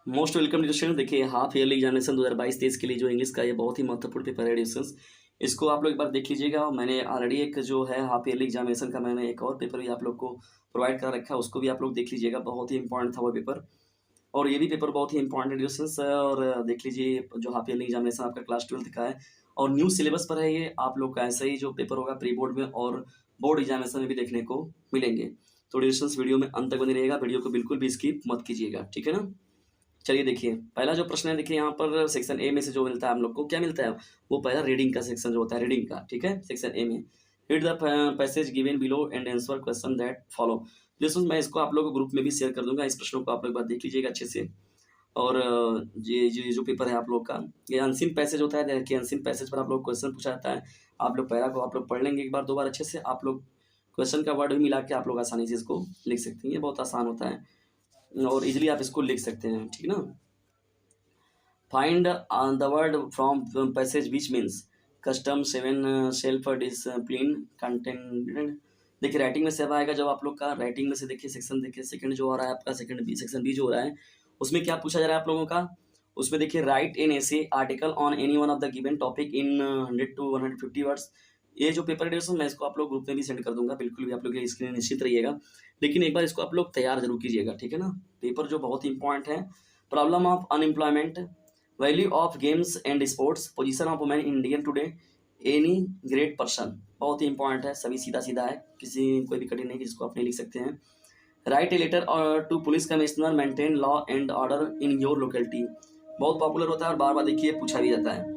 Most welcome to student. देखिए half yearly examination 2022-23 के लिए जो इंग्लिश का ये बहुत ही महत्वपूर्ण पेपर है एडिशंस, इसको आप लोग एक बार देख लीजिएगा। और मैंने ऑलरेडी एक जो है हाफ ईयरली एग्जामिनेशन का मैंने एक और पेपर भी आप लोग को प्रोवाइड कर रखा है, उसको भी आप लोग देख लीजिएगा। बहुत ही इंपॉर्टेंट था वो पेपर, और ये भी पेपर बहुत ही इंपॉर्टेंट एडिशंस है। और देख लीजिए जो हाफ ईयरली एग्जामिनेशन आपका क्लास 12th का है और न्यू सिलेबस पर है ये। आप लोग का ऐसा ही जो पेपर होगा प्री बोर्ड में और बोर्ड एग्जामिनेशन में भी देखने को मिलेंगे। तो एडिशंस वीडियो में अंत तक बने रहेगा, वीडियो को बिल्कुल भी स्किप मत कीजिएगा, ठीक है ना। चलिए देखिए, पहला जो प्रश्न है, देखिए यहाँ पर सेक्शन ए में से जो मिलता है हम लोग को क्या मिलता है, वो पहला रीडिंग का सेक्शन जो होता है, रीडिंग का, ठीक है। सेक्शन ए में read the passage given below and answer question that follow. दोस्तों मैं इसको आप लोगों को ग्रुप में भी शेयर कर दूंगा, इस प्रश्नों को आप लोग एक बार देख लीजिएगा अच्छे से। और ये जो पेपर है आप लोग का, ये अनसीन पैसेज होता है। देखिए अनसीन पैसेज पर आप लोग क्वेश्चन पूछा जाता है। आप लोग पैरा को आप लोग पढ़ लेंगे एक बार दो बार अच्छे से, आप लोग क्वेश्चन का वर्ड भी मिला के आप लोग आसानी से इसको लिख सकते हैं। ये बहुत आसान होता है और इजिली आप इसको लिख सकते हैं, ठीक ना। Find the word from passage which means custom, seven, self discipline, content। देखिए राइटिंग में सेवा आएगा जब आप लोग का। राइटिंग में से देखिए सेक्शन, देखिए सेकंड जो हो रहा है आपका, सेकंड बी, सेक्शन बी जो हो रहा है उसमें क्या पूछा जा रहा है आप लोगों का। उसमें देखिए right in essay article on any one of the given topic in 100 to 150 words. ये जो पेपर एडिशन मैं इसको आप लोग ग्रुप में भी सेंड कर दूंगा, बिल्कुल भी आप लोग इसके लिए निश्चित रहिएगा। लेकिन एक बार इसको आप लोग तैयार जरूर कीजिएगा, ठीक है ना। पेपर जो बहुत ही इंपॉर्टेंट है। Problem of unemployment, value of games and sports, position of women in Indian today, any great person. बहुत ही इंपॉर्टेंट है, सभी सीधा सीधा है, किसी कोई भी कठिन नहीं जिसको आप नहीं लिख सकते हैं। Write a letter to police commissioner maintain law and order in your locality. बहुत पॉपुलर होता है और बार बार देखिए पूछा भी जाता है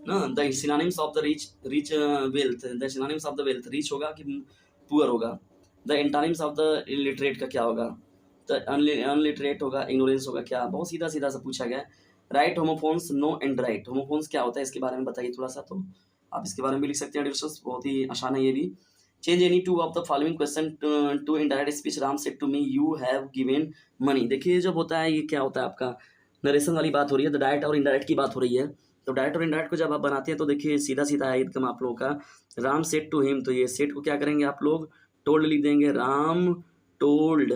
ना। The synonyms of the rich wealth, the synonyms of the wealth, rich होगा कि पुअर होगा। The antonyms of the illiterate का क्या होगा, तो अनलिटरेट होगा, इग्नोरेंस होगा क्या। बहुत सीधा सीधा सा पूछा गया। Write homophones, no and right. Homophones क्या होता है इसके बारे में बताइए थोड़ा सा, तो आप इसके बारे में भी लिख सकते हैं डिस्कस, बहुत ही आसान है ये भी। Change any two of the following question to indirect speech. Ram said to me you have given money. देखिए जब होता है ये क्या होता है आपका, नरेशन वाली बात हो रही है, तो डायरेक्ट और इनडायरेक्ट की बात हो रही है। तो डायरेक्ट और इनडायरेक्ट को जब आप बनाते हैं तो देखिए सीधा सीधा है एकदम आप लोगों का। राम सेड टू हिम, तो ये सेड को क्या करेंगे आप लोग, टोल्ड लिख देंगे। Told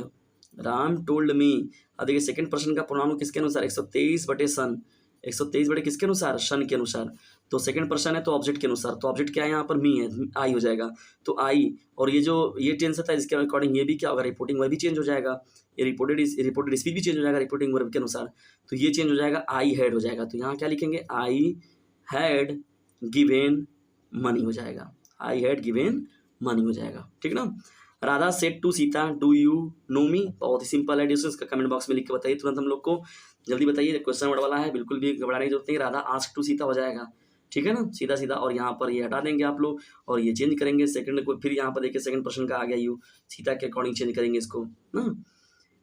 Ram told me. अब देखिए सेकंड पर्सन का प्रोनाउन किसके अनुसार, 123 बटे सन, 123 बटे किसके अनुसार, सन के अनुसार। तो सेकंड पर्सन है तो ऑब्जेक्ट के अनुसार, तो ऑब्जेक्ट क्या है यहाँ पर, मी है, आई हो जाएगा। तो आई, और ये जो ये टेंस था इसके अकॉर्डिंग ये भी क्या होगा, रिपोर्टिंग वर्ब भी चेंज हो जाएगा। ये रिपोर्टेड स्पीच भी चेंज हो जाएगा रिपोर्टिंग वर्ब के अनुसार। तो ये चेंज हो जाएगा, आई हैड हो जाएगा। तो यहाँ क्या लिखेंगे, आई हैड गिवेन मनी हो जाएगा, आई हैड गिवेन मनी हो जाएगा, ठीक ना। Radha said to Sita do you know me. बहुत ही सिंपल है डिस्टेंस का, कमेंट बॉक्स में लिख के बताइए तुरंत हम लोग को, जल्दी बताइए। क्वेश्चन वर्ड वाला है, बिल्कुल भी घबराने की जरूरत नहीं। राधा आस्क टू सीता हो जाएगा, ठीक है ना, सीधा सीधा। और यहाँ पर ये हटा देंगे आप लोग और ये चेंज करेंगे सेकंड को। फिर यहाँ पर देखिए सेकंड पर्सन का आ गया यू, सीता के अकॉर्डिंग चेंज करेंगे इसको ना।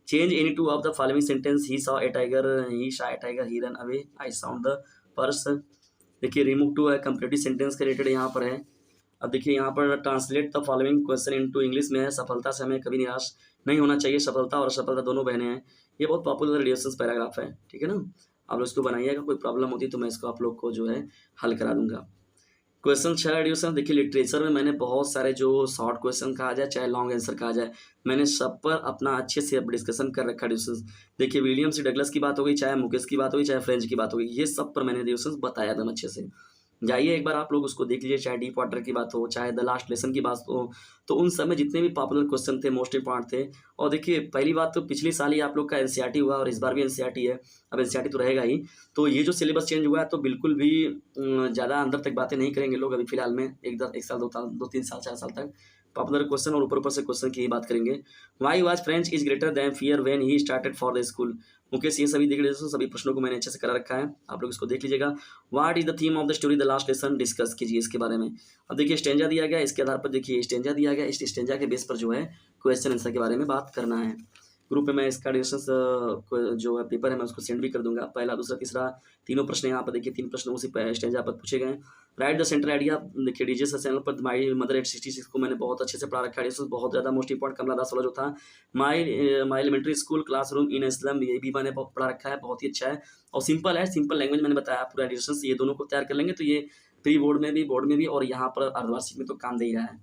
Change any two of the following sentence, he saw a tiger, he Shaw A tiger, he run away, I sound the purse. देखिए रिमूव टू है, कंप्लीटिव सेंटेंस के रिलेटेड यहाँ पर है। अब देखिए यहाँ पर translate the following question into English में है। सफलता से हमें कभी निराश नहीं होना चाहिए। सफलता और असफलता दोनों बहनें हैं। ये बहुत पॉपुलर रिलेशंस पैराग्राफ है, ठीक है ना। आप लोग इसको बनाइएगा, कोई प्रॉब्लम होती तो मैं इसको आप लोग को जो है हल करा दूंगा। क्वेश्चन 6 एडिशन, देखिए लिटरेचर में मैंने बहुत सारे जो शॉर्ट क्वेश्चन कहा जाए चाहे लॉन्ग आंसर कहा जाए, मैंने सब पर अपना अच्छे से डिस्कशन कर रखा डिस्कशन। देखिए विलियम सी डगलस की बात हो गई, चाहे मुकेश की बात हो गई, चाहे फ्रेंच की बात हो गई, ये सब पर मैंने डिस्कशन बताया एकदम अच्छे से। जाइए एक बार आप लोग उसको देख लीजिए, चाहे डीप वाटर की बात हो, चाहे द लास्ट लेसन की बात हो। तो उन सब में जितने भी पॉपुलर क्वेश्चन थे, मोस्ट इंपॉर्टेंट थे। और देखिए पहली बात तो पिछले साल ही आप लोग का एनसीईआरटी हुआ और इस बार भी एनसीईआरटी है। अब एनसीईआरटी तो रहेगा ही। तो ये जो सिलेबस चेंज हुआ है तो बिल्कुल भी ज़्यादा अंदर तक बातें नहीं करेंगे लोग अभी फिलहाल में, एक साल दो तीन साल 4 साल तक पॉपुलर क्वेश्चन और ऊपर ऊपर से क्वेश्चन की ही बात करेंगे। Why was French is greater than fear when he started for the school. Mukesh ये सभी देख लीजिए, सभी प्रश्नों को मैंने अच्छे से करा रखा है, आप लोग इसको देख लीजिएगा। What is the theme of the story the last lesson, discuss कीजिए इसके बारे में। अब देखिए स्टेंजा दिया गया, इसके आधार पर देखिए स्टेंजा दिया गया, इस स्टेंजा के बेस पर जो है क्वेश्चन आंसर के बारे में बात करना है। ग्रुप में मैं इसका डिस्कशन जो है पेपर है मैं उसको सेंड भी कर दूंगा। पहला दूसरा तीसरा तीनों प्रश्न यहाँ पर देखिए, 3 प्रश्न उसी स्टेंजा पर पूछे गए। राइट द सेंटर आइडिया, देखिए डीजे चैनल पर माई मदर 866 को मैंने बहुत अच्छे से पढ़ा रखा है, बहुत ज़्यादा मोस्ट इंपॉर्टेंट कमला दास वाला जो था, माई एलिमेंट्री स्कूल क्लासरूम इन इस्लाम, ये भी मैंने पढ़ा रखा है, बहुत ही अच्छा है और सिंपल है, सिंपल लैंग्वेज मैंने बताया पूरा डिस्कशन। ये दोनों को तैयार कर लेंगे तो ये प्री बोर्ड में भी, बोर्ड में भी और यहाँ पर अर्धवार्षिक में तो काम दे ही रहा है।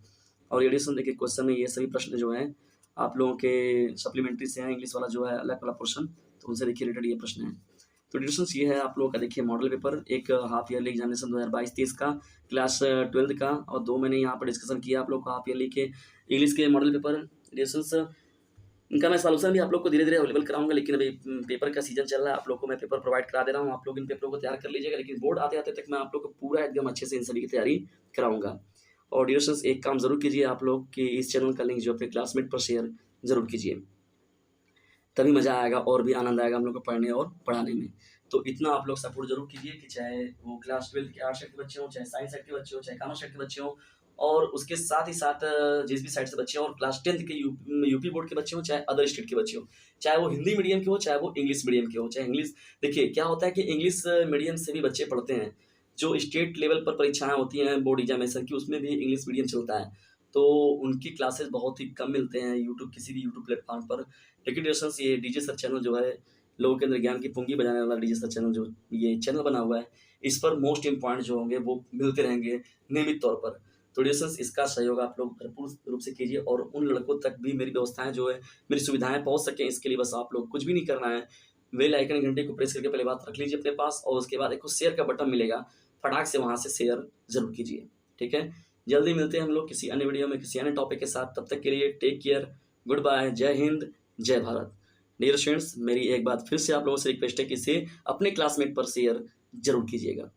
और एडिशन देखिए क्वेश्चन में ये सभी प्रश्न जो हैं आप लोगों के सप्लीमेंट्री से हैं, इंग्लिश वाला जो है अलग वाला पोर्शन, तो उनसे देखिए रिलेटेड ये प्रश्न है। तो डिस्कशंस ये है आप लोगों का, देखिए मॉडल पेपर एक हाफ ईयरली एग्जामिनेशन 2022-23 का, क्लास 12th का, और 2 मैंने यहाँ पर डिस्कशन किया आप लोग को हाफ ईयरली के इंग्लिश के मॉडल पेपर डिस्कशंस। इनका मैं सॉल्यूशन भी आप लोग को धीरे-धीरे अवेलेबल कराऊँगा, लेकिन अभी पेपर का सीज़न चल रहा है, आप लोग को मैं पेपर प्रोवाइड करा दे रहा हूँ, आप लोग इन पेपरों को तैयार कर लीजिएगा, लेकिन बोर्ड आते-आते तक मैं आप लोग को पूरा एकदम अच्छे से इन सभी की तैयारी कराऊँगा। और डियर स्टूडेंट्स, एक काम ज़रूर कीजिए आप लोग कि इस चैनल का लिंक जो अपने क्लासमेट पर शेयर ज़रूर कीजिए, तभी मज़ा आएगा और भी आनंद आएगा हम लोग को पढ़ने और पढ़ाने में। तो इतना आप लोग सपोर्ट ज़रूर कीजिए कि चाहे वो क्लास 12th के आर्ट्स साइड के बच्चे हों, चाहे साइंस साइड के बच्चे हों, चाहे कॉमर्स साइड के बच्चे हों, और उसके साथ ही साथ जिस भी साइड से बच्चे हों, और क्लास 10th के यूपी बोर्ड के बच्चे हों, चाहे अदर स्टेट के बच्चे हों, चाहे वो हिंदी मीडियम के हों, चाहे वो इंग्लिश मीडियम के हों, चाहे इंग्लिश, देखिए क्या होता है कि इंग्लिश मीडियम से भी बच्चे पढ़ते हैं, जो स्टेट लेवल पर परीक्षाएँ होती हैं बोर्ड एग्जामिनेशन की, उसमें भी इंग्लिश मीडियम चलता है। तो उनकी क्लासेस बहुत ही कम मिलते हैं यूट्यूब, किसी भी यूट्यूब प्लेटफ़ॉर्म पर। लेकिन डिस्टेंस ये डीजे सर चैनल जो है, लोगों के अंदर ज्ञान की पुंगी बजाने वाला डीजे सर चैनल जो ये चैनल बना हुआ है, इस पर मोस्ट इम्पोर्टेंट जो होंगे वो मिलते रहेंगे नियमित तौर पर। तो डिस्टेंस इसका सहयोग आप लोग भरपूर रूप से कीजिए, और उन लड़कों तक भी मेरी व्यवस्थाएँ जो है, मेरी सुविधाएँ पहुँच सकें, इसके लिए बस आप लोग कुछ भी नहीं करना है। बेल आइकन घंटे को प्रेस करके पहले बात रख लीजिए अपने पास, और उसके बाद एक शेयर का बटन मिलेगा, फटाक से वहाँ से शेयर ज़रूर कीजिए, ठीक है? जल्दी मिलते हैं हम लोग किसी अन्य वीडियो में, किसी अन्य टॉपिक के साथ। तब तक के लिए टेक केयर, गुड बाय, जय हिंद, जय भारत। डियर स्टूडेंट्स, मेरी एक बात फिर से आप लोगों से रिक्वेस्ट है कि इसे अपने क्लासमेट पर शेयर ज़रूर कीजिएगा।